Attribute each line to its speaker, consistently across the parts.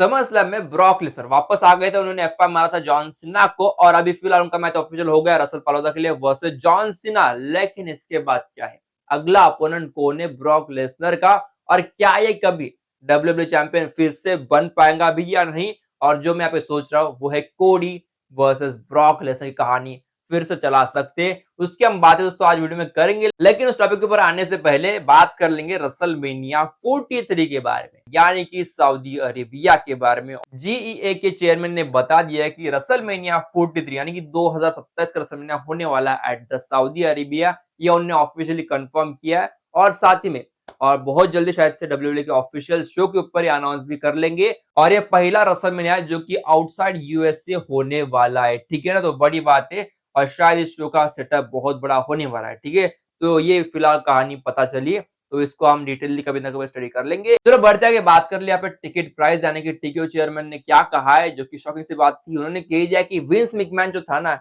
Speaker 1: SummerSlam में Brock Lesnar वापस आ गए थे। उन्होंने F5 मारा था जॉन सीना को और अभी फिलहाल उनका मैच ऑफिशियल हो गया रसल पालोजा के लिए वर्सेस जॉन सीना। लेकिन इसके बाद क्या है? अगला अपोनेंट कौन है ब्रॉक लेसनर का और क्या ये कभी WWE चैंपियन फिर से बन पाएगा भी या नहीं? और जो मैं यहाँ पे सोच रहा हूँ वो है कोडी वर्सेस ब्रॉक लेसनर की कहानी फिर से चला सकते हैं। उसकी हम बातें दोस्तों आज वीडियो में करेंगे। लेकिन उस टॉपिक के ऊपर आने से पहले बात कर लेंगे रसलमेनिया 43 के बारे में, यानी कि सऊदी अरेबिया के बारे में। जीईए के चेयरमैन ने बता दिया है कि रसलमेनिया 43 यानी कि 2027 का रसलमेनिया होने वाला है एट द सऊदी अरेबिया। ये उन्होंने ऑफिशियली कंफर्म किया है और साथ ही में और बहुत जल्दी शायद से डब्ल्यूडब्ल्यूई के ऑफिशियल शो के ऊपर ये अनाउंस भी कर लेंगे। और ये पहला रसलमेनिया है जो कि आउटसाइड यूएसए होने वाला है, ठीक है ना? तो बड़ी बात है और शायद इस शो का सेटअप बहुत बड़ा होने वाला है, ठीक है? तो ये फिलहाल कहानी पता चली है, तो इसको हम डिटेलली कभी ना कभी स्टडी कर लेंगे। चलो बढ़ते आगे बात कर लिया यहाँ पे टिकट प्राइस, यानी कि टीकेओ चेयरमैन ने क्या कहा है जो कि शॉकिंग सी बात थी। उन्होंने कह दिया कि विंस मैकमैन जो था ना,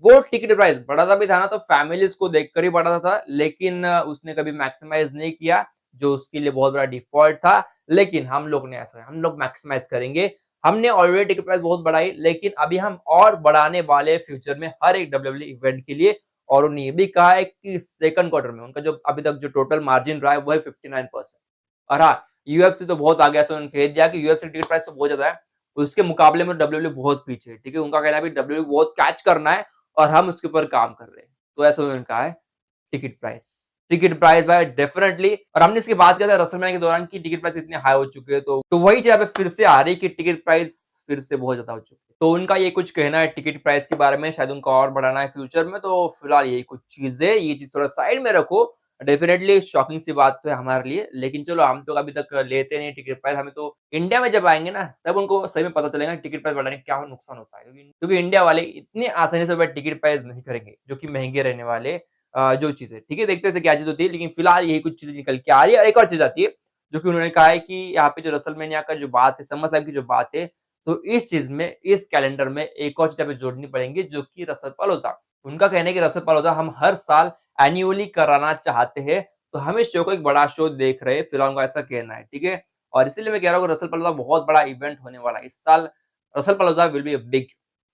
Speaker 1: वो टिकट प्राइस बढ़ाता भी था ना तो फैमिलीज को देखकर ही बढ़ाता था, लेकिन उसने कभी मैक्सिमाइज नहीं किया जो उसके लिए बहुत बड़ा डिफॉल्ट था। लेकिन हम लोग ने ऐसा हम लोग मैक्सिमाइज करेंगे। हमने ऑलरेडी टिकट प्राइस बहुत बढ़ाई, लेकिन अभी हम और बढ़ाने वाले फ्यूचर में हर एक डब्ल्यूडब्ल्यूई इवेंट के लिए। और उन्होंने ये भी कहा है कि सेकंड क्वार्टर में उनका जो अभी तक जो टोटल मार्जिन रहा है वो है 59%। और हाँ, यूएफसी तो बहुत आगे है, उन्होंने कह दिया कि यूएफसी टिकट प्राइस तो बहुत ज्यादा है, उसके मुकाबले में डब्ल्यूडब्ल्यूई बहुत पीछे है, ठीक है? उनका कहना है डब्ल्यूडब्ल्यूई बहुत कैच करना है और हम उसके ऊपर काम कर रहे हैं। तो ऐसा उन्होंने कहा है। टिकट प्राइस भाई डेफिनेटली। और हमने इसकी बात किया था रसलमैनिया के दौरान की टिकट प्राइस इतने हाई हो चुके हैं, तो वही चीज यहाँ पे फिर से आ रही है कि टिकट प्राइस फिर से बहुत ज्यादा हो चुकी है। तो उनका ये कुछ कहना है टिकट प्राइस के बारे में, शायद उनको और बढ़ाना है फ्यूचर में। तो फिलहाल यही कुछ चीजें, ये चीज थोड़ा साइड में रखो। डेफिनेटली शॉकिंग सी बात तो है हमारे लिए, लेकिन चलो हम तो अभी तक लेते नहीं टिकट प्राइस। हमें तो इंडिया में जब आएंगे ना तब उनको सही में पता चलेगा टिकट प्राइस बढ़ाने का क्या नुकसान होता है, क्योंकि इंडिया वाले इतनी आसानी से टिकट प्राइस नहीं करेंगे जो कि महंगे रहने वाले जो चीज़ है, ठीक है? देखते हैं क्या चीज़ होती है, लेकिन फिलहाल यही कुछ चीज़ें निकल के आ रही है। और एक और चीज़ आती है, जो कि उन्होंने कहा है कि यहाँ पे जो रसलमेनिया का जो बात है, समरस्लैम की जो बात है, तो इस चीज़ में, इस कैलेंडर में एक और चीज़ यहाँ पे जोड़नी पड़ेगी, जो कि रसलपालोज़ा। उनका कहना है कि रसलपालोज़ा हम हर साल एनुअली कराना चाहते हैं, तो हम इस शो को एक बड़ा शो देख रहे हैं, फिलहाल उनका ऐसा कहना है, ठीक है? और इसीलिए मैं कह रहा हूँ रसलपालोज़ा बहुत बड़ा इवेंट होने वाला है। इस साल रसलपालोज़ा विल बी अ बिग,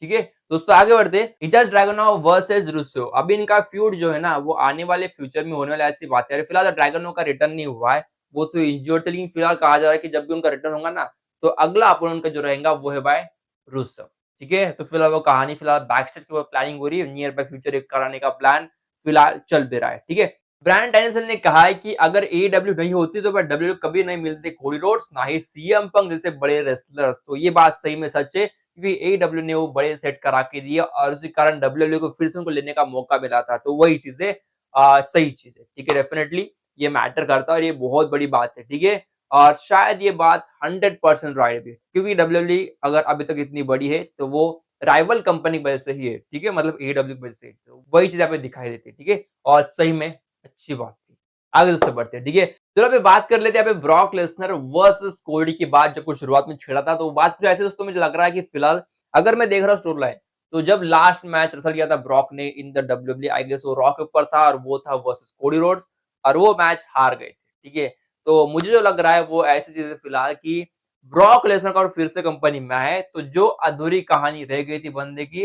Speaker 1: ठीक है? दोस्तों आगे बढ़ते हैं। Ilja Dragunov versus Rusev. अब इनका फ्यूड जो है ना वो आने वाले फ्यूचर में होने वाला ऐसी बात है। फिलहाल ड्रैगनोव का रिटर्न नहीं हुआ है, वो तो इंजर्ड थे, लेकिन फिलहाल कहा जा रहा है कि जब भी उनका रिटर्न होगा ना तो अगला अपोनेंट उनका जो रहेगा वो है भाई रूसो, ठीक है? तो फिलहाल वो कहानी फिलहाल बैकस्टेज की प्लानिंग हो रही है, नियर बाय फ्यूचर एक कराने का प्लान फिलहाल चल भी रहा है, ठीक है? ब्रायन डैनियल्सन ने कहा है कि अगर एडब्ल्यू नहीं होती तो भाई डब्ल्यू कभी नहीं मिलते कोडी रोड्स, ना ही सीएम पंक जैसे बड़े रेसलर्स। तो ये बात सही में सच है, क्योंकि एडब्ल्यू ने वो बड़े सेट करा के दिए और उसी कारण डब्ल्यूडब्ल्यू को फिर से उनको लेने का मौका मिला था। तो वही चीजें सही चीज है, ठीक है? डेफिनेटली ये मैटर करता है और ये बहुत बड़ी बात है, ठीक है? और शायद ये बात 100% राइट भी, क्योंकि डब्ल्यूडब्ल्यू अगर अभी तक इतनी बड़ी है तो वो राइवल कंपनी की वजह से ही है, ठीक है? मतलब एडब्ल्यू की वजह से। तो वही चीज यहाँ पे दिखाई देती है, ठीक है? और सही में अच्छी बात थी। आगे दोस्तों बढ़ते हैं, ठीक है? चलो अभी बात कर लेते हैं यहाँ पे ब्रॉक लेसनर वर्सेस कोडी की बात, जब कुछ शुरुआत में छेड़ा था तो बात कुछ ऐसे दोस्तों मुझे लग रहा है कि फिलहाल अगर मैं देख रहा हूँ स्टोरी लाइन, तो जब लास्ट मैच रसल किया था ब्रॉक ने in the WWE, I guess वो रॉ के ऊपर था और वो था वर्सेस कोडी रोड्स, और वो मैच हार गए थे, ठीक है? तो मुझे जो लग रहा है वो ऐसी चीज है फिलहाल की ब्रॉक लेसनर का और फिर से कंपनी में है, तो जो अधूरी कहानी रह गई थी बंदे की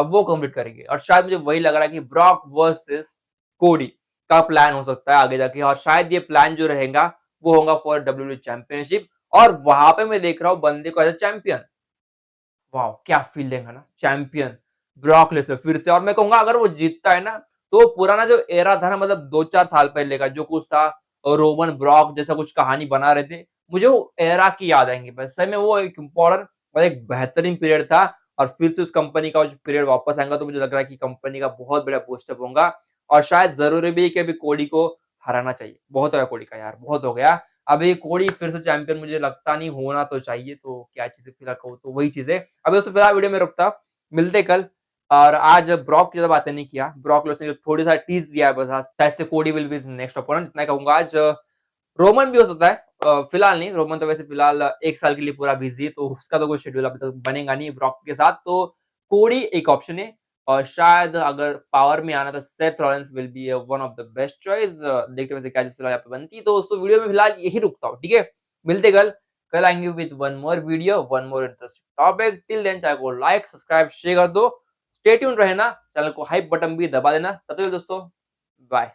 Speaker 1: वो कंप्लीट करेंगे। और शायद मुझे वही लग रहा है कि ब्रॉक वर्सेस कोडी का प्लान हो सकता है आगे जाके, और शायद ये प्लान जो रहेगा वो होगा फॉर डब्ल्यूडब्ल्यू चैंपियनशिप, और वहां पे मैं देख रहा हूँ बंदे को एज अ चैंपियन। वाओ क्या फीलिंग है ना, चैंपियन ब्रॉक लेसनर फिर से। और मैं कहूंगा अगर वो जीतता है ना तो पुराना जो एरा था ना, मतलब 2-4 साल पहले का जो कुछ था, और रोमन ब्रॉक जैसा कुछ कहानी बना रहे थे, मुझे वो एरा की याद आएंगी बस। सही में वो एक इम्पोर्टेंट और एक बेहतरीन पीरियड था, और फिर से उस कंपनी का जो पीरियड वापस आएगा तो मुझे लग रहा है कि कंपनी का बहुत बड़ा बूस्टअप होगा। और शायद जरूरी भी है कि अभी कोडी को हराना चाहिए। बहुत हो गया कोडी का यार, बहुत हो गया। अभी कोडी फिर से चैंपियन मुझे लगता नहीं, होना तो चाहिए। तो क्या चीज़ है फिलहाल कहूँ तो वही चीज़ है। अभी दोस्तों फिलहाल वीडियो में रुकता, मिलते कल। और आज ब्रॉक की ज़्यादा बातें नहीं किया, ब्रॉक लेसनर ने थोड़ी-सा टीज़ दिया है बस आज, शायद से कोडी will be his next opponent, इतना कहूँगा आज। रोमन भी हो सकता है, फिलहाल नहीं, रोमन तो वैसे फिलहाल 1 साल के लिए पूरा बिज़ी है, तो उसका तो कोई शेड्यूल अभी तक बनेगा नहीं ब्रॉक के साथ। तो कोडी एक ऑप्शन है, और शायद अगर पावर में आना तो Seth Rollins will be one of the best choice. देखते हैं वैसे क्या चीज़ फिलहाल यहाँ पे बनती है। तो दोस्तों वीडियो में फिलहाल यही रुकता हूँ, ठीक है? मिलते कल। कल आएंगे with one more video, one more interesting topic. Till then channel को लाइक, सब्सक्राइब, शेयर कर दो। स्टे ट्यून रहना, चैनल को हाइप बटन भी दबा देना। तब तक दोस्तों, बाय।